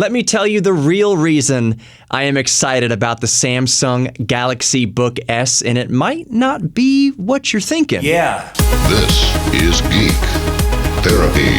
Let me tell you the real reason I am excited about the Samsung Galaxy Book S, and it might not be what you're thinking. Yeah. This is Geek Therapy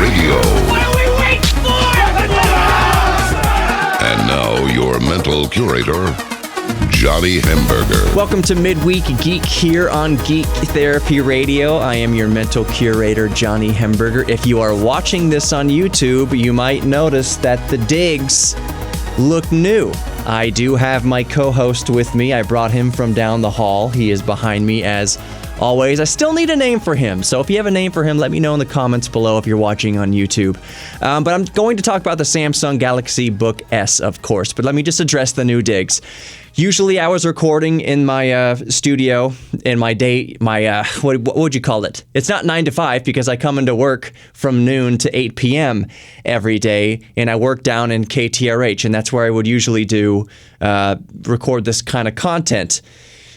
Radio. What are we waiting for? And now your mental curator, Johnny Hamburger. Welcome to Midweek Geek here on Geek Therapy Radio. I am your mental curator, Johnny Hamburger. If you are watching this on YouTube, you might notice that the digs look new. I do have my co-host with me. I brought him from down the hall. He is behind me as always. I still need a name for him, so if you have a name for him, let me know in the comments below if you're watching on YouTube. But I'm going to talk about the Samsung Galaxy Book S, of course, but let me just address the new digs. Usually I was recording in my studio in my day, what would you call it? It's not 9 to 5 because I come into work from noon to 8 p.m. every day, and I work down in KTRH, and that's where I would usually do record this kind of content.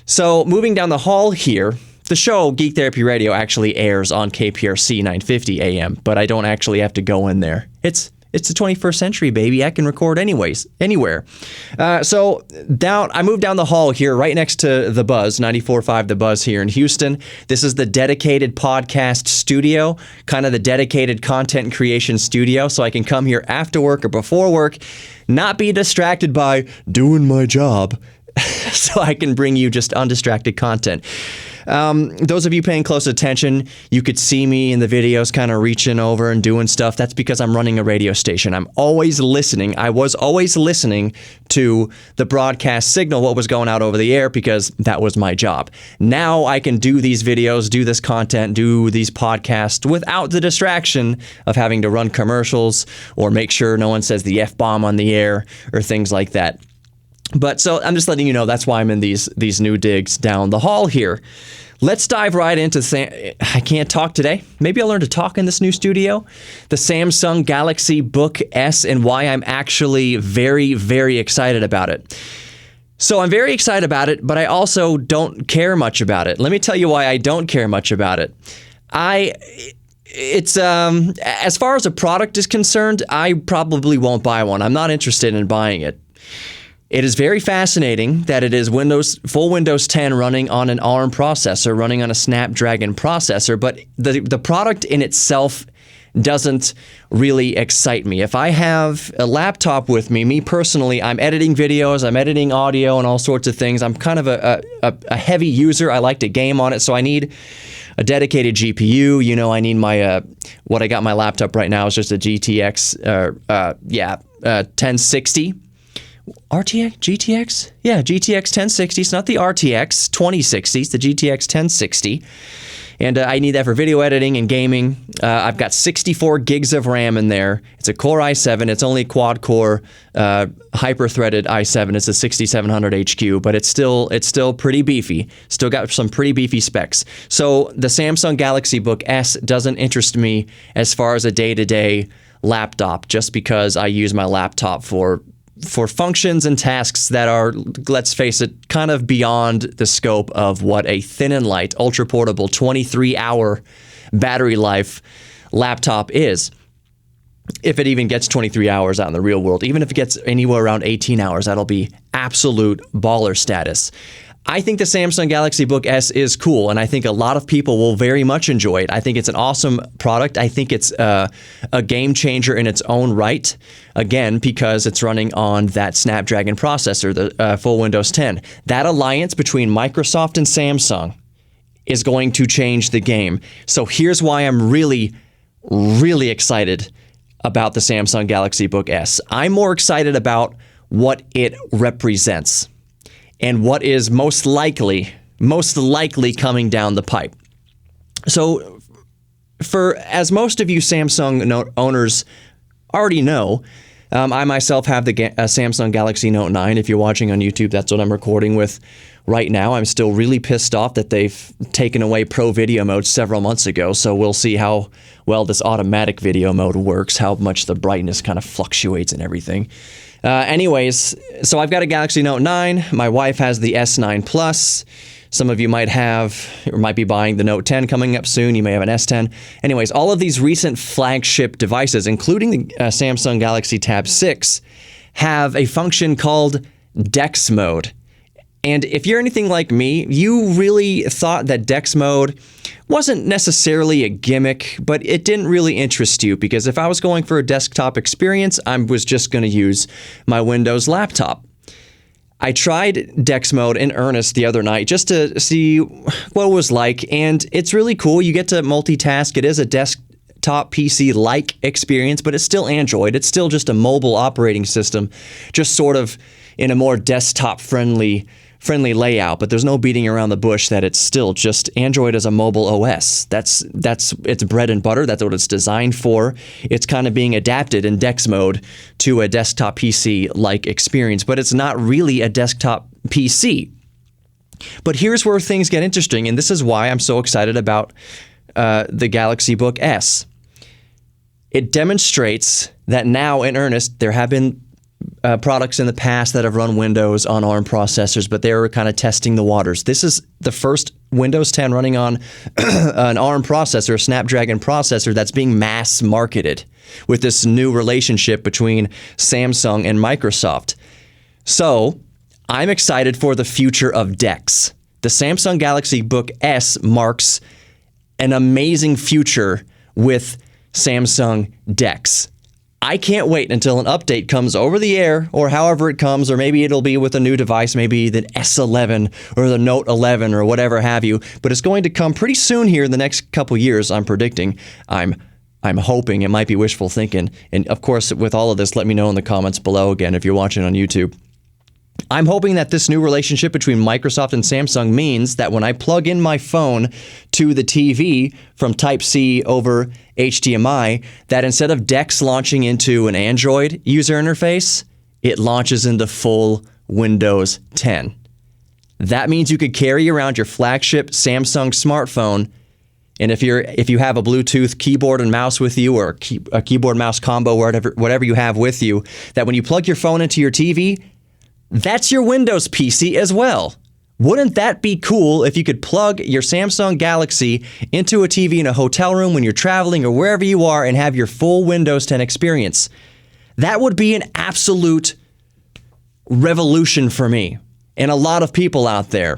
So moving down the hall here, the show, Geek Therapy Radio, actually airs on KPRC 950 AM, but I don't actually have to go in there. It's the 21st century, baby. I can record anywhere. So I moved down the hall here, right next to The Buzz, 94.5 The Buzz here in Houston. This is the dedicated podcast studio, kind of the dedicated content creation studio, so I can come here after work or before work, not be distracted by doing my job, so I can bring you just undistracted content. Those of you paying close attention, you could see me in the videos kind of reaching over and doing stuff. That's because I'm running a radio station. I'm always listening. I was always listening to the broadcast signal, what was going out over the air, because that was my job. Now I can do these videos, do this content, do these podcasts without the distraction of having to run commercials or make sure no one says the F-bomb on the air or things like that. But so I'm just letting you know that's why I'm in these new digs down the hall here. Let's dive right into I can't talk today. Maybe I'll learn to talk in this new studio. The Samsung Galaxy Book S and why I'm actually very, very excited about it. So I'm very excited about it, but I also don't care much about it. Let me tell you why I don't care much about it. It's as far as a product is concerned, I probably won't buy one. I'm not interested in buying it. It is very fascinating that it is full Windows 10 running on an ARM processor, running on a Snapdragon processor, but the product in itself doesn't really excite me. If I have a laptop with me personally, I'm editing videos, I'm editing audio and all sorts of things. I'm kind of a heavy user. I like to game on it, so I need a dedicated GPU. You know, I need my, what I got my laptop right now is just a GTX, 1060. RTX? GTX? Yeah, GTX 1060. It's not the RTX 2060. It's the GTX 1060. And I need that for video editing and gaming. I've got 64 gigs of RAM in there. It's a Core i7. It's only quad-core, hyper-threaded i7. It's a 6700 HQ, but it's still pretty beefy. Still got some pretty beefy specs. So the Samsung Galaxy Book S doesn't interest me as far as a day-to-day laptop, just because I use my laptop for functions and tasks that are, let's face it, kind of beyond the scope of what a thin and light, ultra-portable, 23-hour battery life laptop is. If it even gets 23 hours out in the real world, even if it gets anywhere around 18 hours, that'll be absolute baller status. I think the Samsung Galaxy Book S is cool, and I think a lot of people will very much enjoy it. I think it's an awesome product. I think it's a game changer in its own right, again, because it's running on that Snapdragon processor, the full Windows 10. That alliance between Microsoft and Samsung is going to change the game. So here's why I'm really, really excited about the Samsung Galaxy Book S. I'm more excited about what it represents and what is most likely coming down the pipe. So, as most of you Samsung owners already know, I myself have the Samsung Galaxy Note 9. If you're watching on YouTube, that's what I'm recording with right now. I'm still really pissed off that they've taken away Pro Video mode several months ago, so we'll see how well this automatic video mode works, how much the brightness kind of fluctuates and everything. Anyways, so I've got a Galaxy Note 9. My wife has the S9 Plus. Some of you might have or might be buying the Note 10 coming up soon. You may have an S10. Anyways, all of these recent flagship devices, including the Samsung Galaxy Tab 6, have a function called DeX mode. And if you're anything like me, you really thought that DeX mode wasn't necessarily a gimmick, but it didn't really interest you, because if I was going for a desktop experience, I was just going to use my Windows laptop. I tried DeX mode in earnest the other night just to see what it was like, and it's really cool. You get to multitask. It is a desktop PC-like experience, but it's still Android. It's still just a mobile operating system, just sort of in a more desktop-friendly layout, but there's no beating around the bush that it's still just Android as a mobile OS. That's its bread and butter. That's what it's designed for. It's kind of being adapted in DeX mode to a desktop PC-like experience, but it's not really a desktop PC. But here's where things get interesting, and this is why I'm so excited about the Galaxy Book S. It demonstrates that now, in earnest, there have been products in the past that have run Windows on ARM processors, but they were kind of testing the waters. This is the first Windows 10 running on an ARM processor, a Snapdragon processor, that's being mass marketed with this new relationship between Samsung and Microsoft. So I'm excited for the future of DeX. The Samsung Galaxy Book S marks an amazing future with Samsung DeX. I can't wait until an update comes over the air, or however it comes, or maybe it'll be with a new device, maybe the S11 or the Note 11 or whatever have you. But it's going to come pretty soon here in the next couple years, I'm predicting. I'm hoping. It might be wishful thinking. And of course, with all of this, let me know in the comments below again if you're watching on YouTube. I'm hoping that this new relationship between Microsoft and Samsung means that when I plug in my phone to the TV from Type-C over HDMI, that instead of DeX launching into an Android user interface, it launches into full Windows 10. That means you could carry around your flagship Samsung smartphone, and if you have a Bluetooth keyboard and mouse with you, or a keyboard mouse combo, whatever you have with you, that when you plug your phone into your TV, that's your Windows PC as well. Wouldn't that be cool if you could plug your Samsung Galaxy into a TV in a hotel room when you're traveling or wherever you are and have your full Windows 10 experience? That would be an absolute revolution for me and a lot of people out there,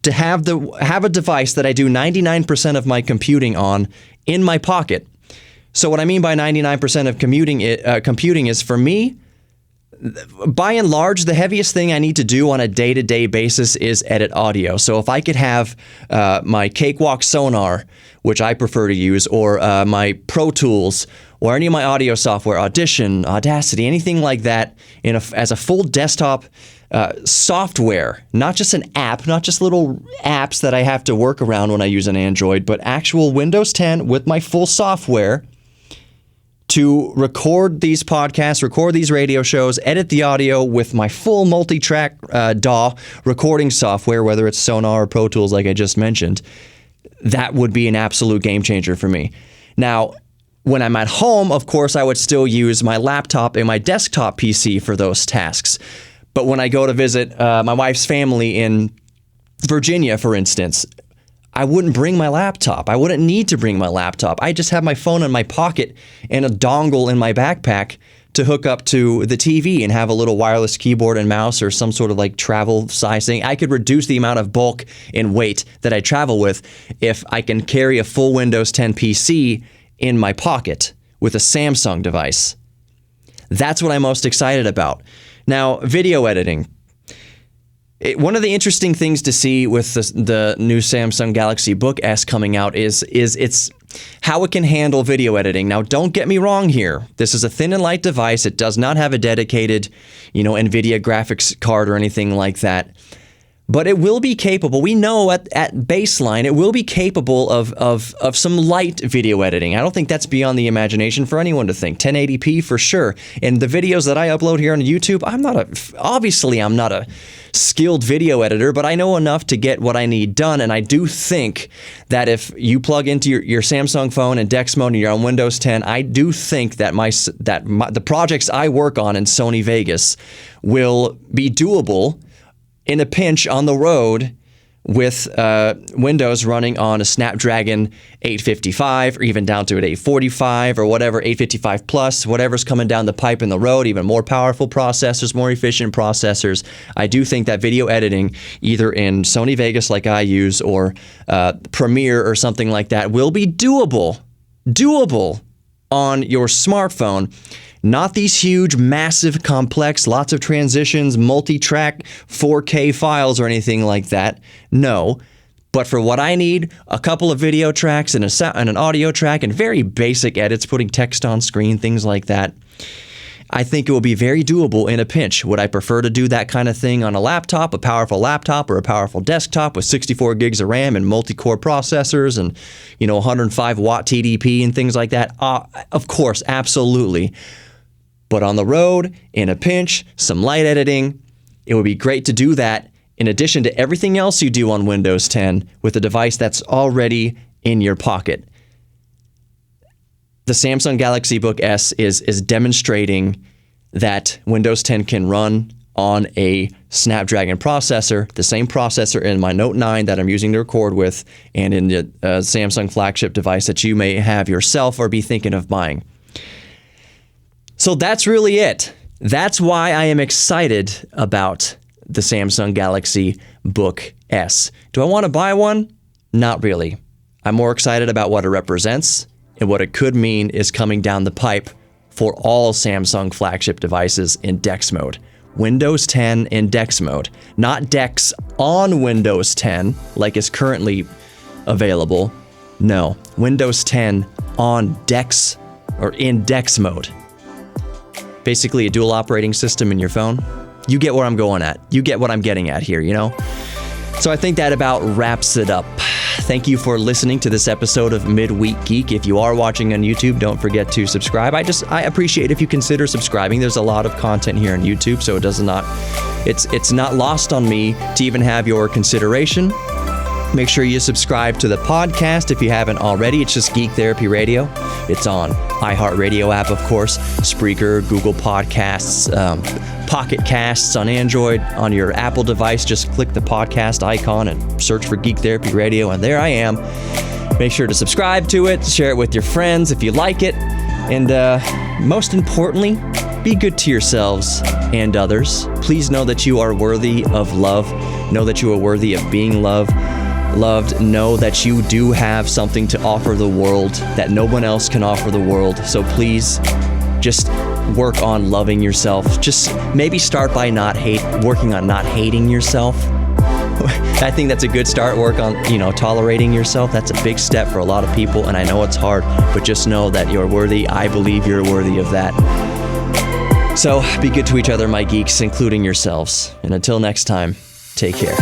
to have a device that I do 99% of my computing on in my pocket. So what I mean by 99% of computing is, for me, by and large, the heaviest thing I need to do on a day-to-day basis is edit audio. So if I could have my Cakewalk Sonar, which I prefer to use, or my Pro Tools, or any of my audio software, Audition, Audacity, anything like that, as a full desktop software, not just an app, not just little apps that I have to work around when I use an Android, but actual Windows 10 with my full software, to record these podcasts, record these radio shows, edit the audio with my full multi-track DAW recording software, whether it's Sonar or Pro Tools like I just mentioned. That would be an absolute game changer for me. Now, when I'm at home, of course, I would still use my laptop and my desktop PC for those tasks. But when I go to visit my wife's family in Virginia, for instance, I wouldn't bring my laptop. I wouldn't need to bring my laptop. I just have my phone in my pocket and a dongle in my backpack to hook up to the TV and have a little wireless keyboard and mouse, or some sort of like travel size thing. I could reduce the amount of bulk and weight that I travel with if I can carry a full Windows 10 PC in my pocket with a Samsung device. That's what I'm most excited about. Now, video editing. One of the interesting things to see with the new Samsung Galaxy Book S coming out is it's how it can handle video editing. Now, don't get me wrong here. This is a thin and light device. It does not have a dedicated, NVIDIA graphics card or anything like that. But it will be capable. We know at baseline, it will be capable of some light video editing. I don't think that's beyond the imagination for anyone to think. 1080p for sure. And the videos that I upload here on YouTube, I'm not a skilled video editor, but I know enough to get what I need done. And I do think that if you plug into your Samsung phone and DeX mode and you're on Windows 10, I do think that the projects I work on in Sony Vegas will be doable in a pinch on the road with Windows running on a Snapdragon 855 or even down to an 845 or whatever, 855 plus, whatever's coming down the pipe in the road, even more powerful processors, more efficient processors. I do think that video editing, either in Sony Vegas like I use or Premiere or something like that, will be doable on your smartphone. Not these huge, massive, complex, lots of transitions, multi-track 4K files or anything like that. No. But for what I need, a couple of video tracks and an audio track and very basic edits, putting text on screen, things like that, I think it will be very doable in a pinch. Would I prefer to do that kind of thing on a laptop, a powerful laptop or a powerful desktop with 64 gigs of RAM and multi-core processors and 105 watt TDP and things like that? Of course, absolutely. But on the road, in a pinch, some light editing, it would be great to do that in addition to everything else you do on Windows 10 with a device that's already in your pocket. The Samsung Galaxy Book S is demonstrating that Windows 10 can run on a Snapdragon processor, the same processor in my Note 9 that I'm using to record with, and in the Samsung flagship device that you may have yourself or be thinking of buying. So that's really it. That's why I am excited about the Samsung Galaxy Book S. Do I want to buy one? Not really. I'm more excited about what it represents and what it could mean is coming down the pipe for all Samsung flagship devices in DeX mode. Windows 10 in DeX mode. Not DeX on Windows 10 like is currently available. No, Windows 10 on DeX or in DeX mode. Basically a dual operating system in your phone. You get where I'm going at. You get what I'm getting at here, So I think that about wraps it up. Thank you for listening to this episode of Midweek Geek. If you are watching on YouTube, don't forget to subscribe. I appreciate if you consider subscribing. There's a lot of content here on YouTube, so it's not lost on me to even have your consideration. Make sure you subscribe to the podcast if you haven't already. It's just Geek Therapy Radio. It's on iHeartRadio app, of course, Spreaker, Google Podcasts, Pocket Casts on Android. On your Apple device, just click the podcast icon and search for Geek Therapy Radio, and there I am. Make sure to subscribe to it, share it with your friends if you like it, and most importantly, be good to yourselves and others. Please know that you are worthy of love. Know that you are worthy of being loved. Know that you do have something to offer the world that no one else can offer the world. So please just work on loving yourself. Just maybe start by working on not hating yourself. I think that's a good start. Work on, tolerating yourself. That's a big step for a lot of people, and I know it's hard, but just know that you're worthy. I believe you're worthy of that. So be good to each other, my geeks, including yourselves. And until next time, take care.